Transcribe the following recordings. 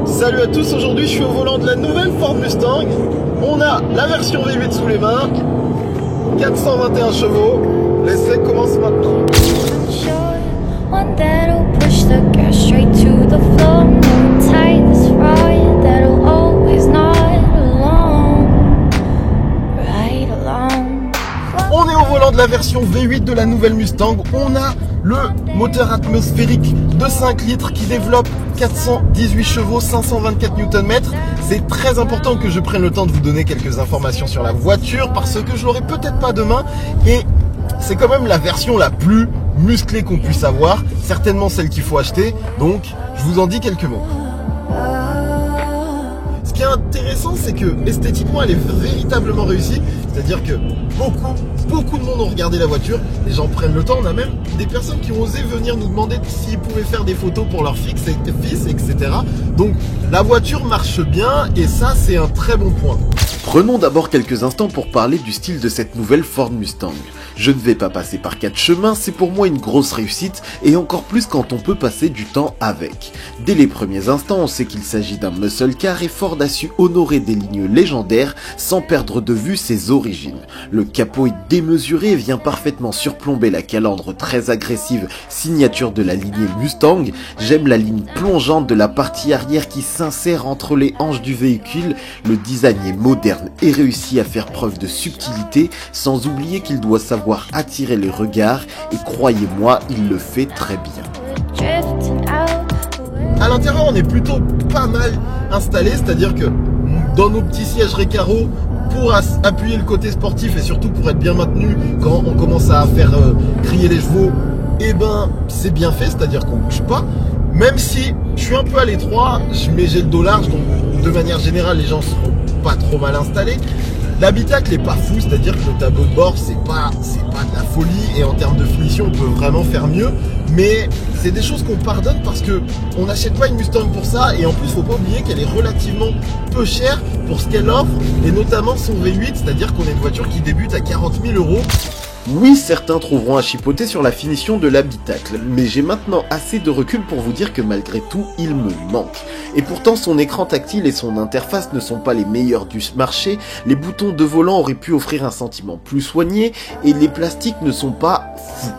Salut à tous, aujourd'hui je suis au volant de la nouvelle Ford Mustang. On a la version V8 sous les mains, 421 chevaux. L'essai commence maintenant. On est au volant de la version V8 de la nouvelle Mustang. On a le moteur atmosphérique de 5 litres qui développe 418 chevaux, 524 Nm. C'est très important que je prenne le temps de vous donner quelques informations sur la voiture parce que je l'aurai peut-être pas demain et c'est quand même la version la plus musclée qu'on puisse avoir, certainement celle qu'il faut acheter, donc je vous en dis quelques mots. Ce qui est intéressant, c'est que esthétiquement elle est véritablement réussie, c'est-à-dire que beaucoup de monde ont regardé la voiture, les gens prennent le temps, on a même des personnes qui ont osé venir nous demander s'ils pouvaient faire des photos pour leur fils, etc. Donc la voiture marche bien et ça c'est un très bon point. Prenons d'abord quelques instants pour parler du style de cette nouvelle Ford Mustang. Je ne vais pas passer par 4 chemins, c'est pour moi une grosse réussite et encore plus quand on peut passer du temps avec. Dès les premiers instants, on sait qu'il s'agit d'un muscle car et Ford a su honorer des lignes légendaires sans perdre de vue ses origines. Le capot est démesuré et vient parfaitement surplomber la calandre très agressive, signature de la lignée Mustang. J'aime la ligne plongeante de la partie arrière qui s'insère entre les hanches du véhicule. Le design est moderne et réussit à faire preuve de subtilité sans oublier qu'il doit savoir attirer les regards et croyez-moi, il le fait très bien. À l'intérieur, on est plutôt pas mal installé, c'est-à-dire que dans nos petits sièges Recaro, pour appuyer le côté sportif et surtout pour être bien maintenu quand on commence à faire crier les chevaux, et ben c'est bien fait, c'est-à-dire qu'on bouge pas. Même si je suis un peu à l'étroit, mais j'ai le dos large, donc de manière générale les gens seront pas trop mal installés. L'habitacle n'est pas fou, c'est-à-dire que le tableau de bord c'est pas de la folie et en termes de finition on peut vraiment faire mieux, mais c'est des choses qu'on pardonne parce que on n'achète pas une Mustang pour ça et en plus faut pas oublier qu'elle est relativement peu chère pour ce qu'elle offre et notamment son V8, c'est-à-dire qu'on a une voiture qui débute à 40 000 €. Oui, certains trouveront à chipoter sur la finition de l'habitacle, mais j'ai maintenant assez de recul pour vous dire que malgré tout, il me manque. Et pourtant, son écran tactile et son interface ne sont pas les meilleurs du marché, les boutons de volant auraient pu offrir un sentiment plus soigné, et les plastiques ne sont pas fous.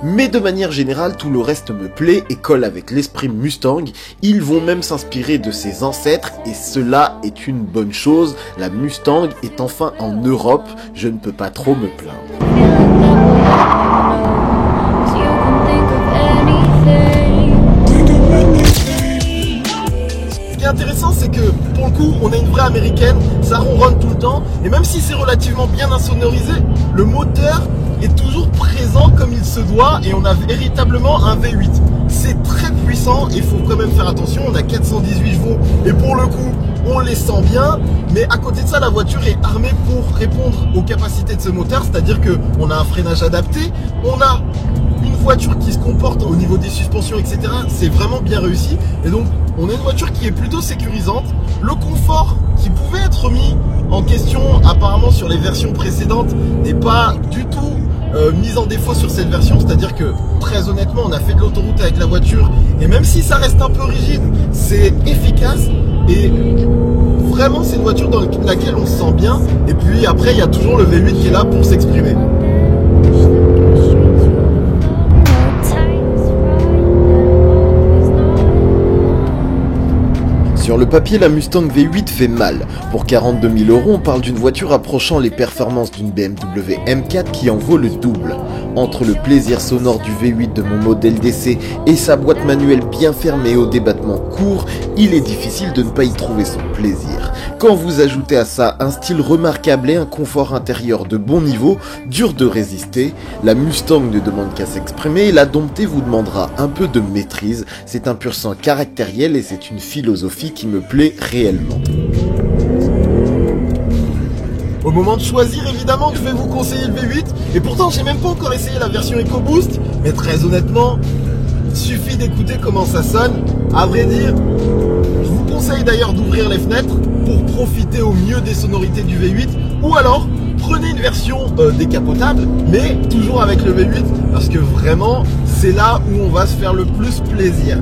Mais de manière générale, tout le reste me plaît et colle avec l'esprit Mustang. Ils vont même s'inspirer de ses ancêtres et cela est une bonne chose. La Mustang est enfin en Europe, je ne peux pas trop me plaindre. Ce qui est intéressant, c'est que pour le coup, on a une vraie américaine, ça ronronne tout le temps, et même si c'est relativement bien insonorisé, le moteur est toujours présent comme il se doit, et on a véritablement un V8. C'est très puissant, et il faut quand même faire attention, on a 418 chevaux, et pour le coup, on les sent bien, mais à côté de ça, la voiture est armée pour répondre aux capacités de ce moteur, c'est-à-dire qu'on a un freinage adapté, on a une voiture qui se comporte au niveau des suspensions, etc. C'est vraiment bien réussi, et donc on a une voiture qui est plutôt sécurisante. Le confort qui pouvait être mis en question apparemment sur les versions précédentes n'est pas du tout mise en défaut sur cette version, c'est-à-dire que très honnêtement on a fait de l'autoroute avec la voiture et même si ça reste un peu rigide, c'est efficace et vraiment c'est une voiture dans laquelle on se sent bien. Et puis après il y a toujours le V8 qui est là pour s'exprimer. Sur le papier, la Mustang V8 fait mal. Pour 42 000 €, on parle d'une voiture approchant les performances d'une BMW M4 qui en vaut le double. Entre le plaisir sonore du V8 de mon modèle d'essai et sa boîte manuelle bien fermée au débattement court, il est difficile de ne pas y trouver son plaisir. Quand vous ajoutez à ça un style remarquable et un confort intérieur de bon niveau, dur de résister, la Mustang ne demande qu'à s'exprimer et la dompter vous demandera un peu de maîtrise. C'est un pur sang caractériel et c'est une philosophie qui me plaît réellement. Au moment de choisir, évidemment que je vais vous conseiller le V8, et pourtant j'ai même pas encore essayé la version EcoBoost, mais très honnêtement, il suffit d'écouter comment ça sonne. À vrai dire, je vous conseille d'ailleurs d'ouvrir les fenêtres pour profiter au mieux des sonorités du V8, ou alors prenez une version décapotable, mais toujours avec le V8, parce que vraiment c'est là où on va se faire le plus plaisir.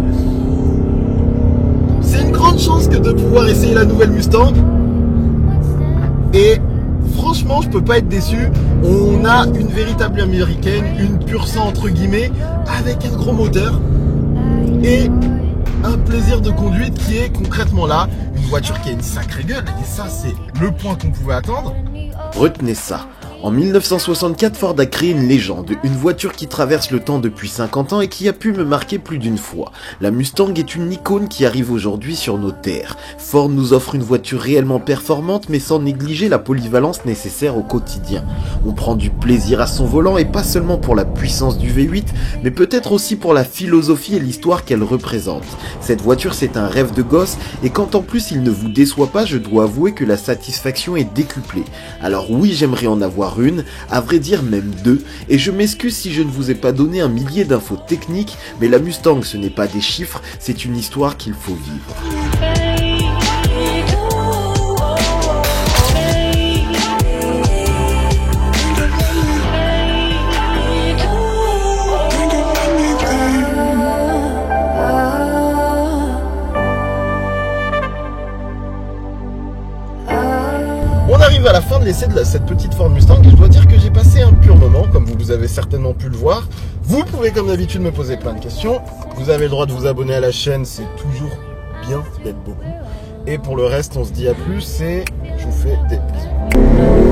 C'est une grande chance que de pouvoir essayer la nouvelle Mustang. Et franchement, je peux pas être déçu. On a une véritable américaine, une pure sang entre guillemets, avec un gros moteur et un plaisir de conduite qui est concrètement là. Une voiture qui a une sacrée gueule, et ça c'est le point qu'on pouvait attendre. Retenez ça. En 1964, Ford a créé une légende, une voiture qui traverse le temps depuis 50 ans et qui a pu me marquer plus d'une fois. La Mustang est une icône qui arrive aujourd'hui sur nos terres. Ford nous offre une voiture réellement performante mais sans négliger la polyvalence nécessaire au quotidien. On prend du plaisir à son volant et pas seulement pour la puissance du V8, mais peut-être aussi pour la philosophie et l'histoire qu'elle représente. Cette voiture c'est un rêve de gosse et quand en plus il ne vous déçoit pas, je dois avouer que la satisfaction est décuplée. Alors oui, j'aimerais en avoir une, à vrai dire même deux, et je m'excuse si je ne vous ai pas donné un millier d'infos techniques, mais la Mustang ce n'est pas des chiffres, c'est une histoire qu'il faut vivre. On arrive à la fin de l'essai de cette petite Ford Mustang et je dois dire que j'ai passé un pur moment, comme vous avez certainement pu le voir. Vous pouvez comme d'habitude me poser plein de questions. Vous avez le droit de vous abonner à la chaîne, c'est toujours bien, ça aide beaucoup. Et pour le reste, on se dit à plus et je vous fais des bisous.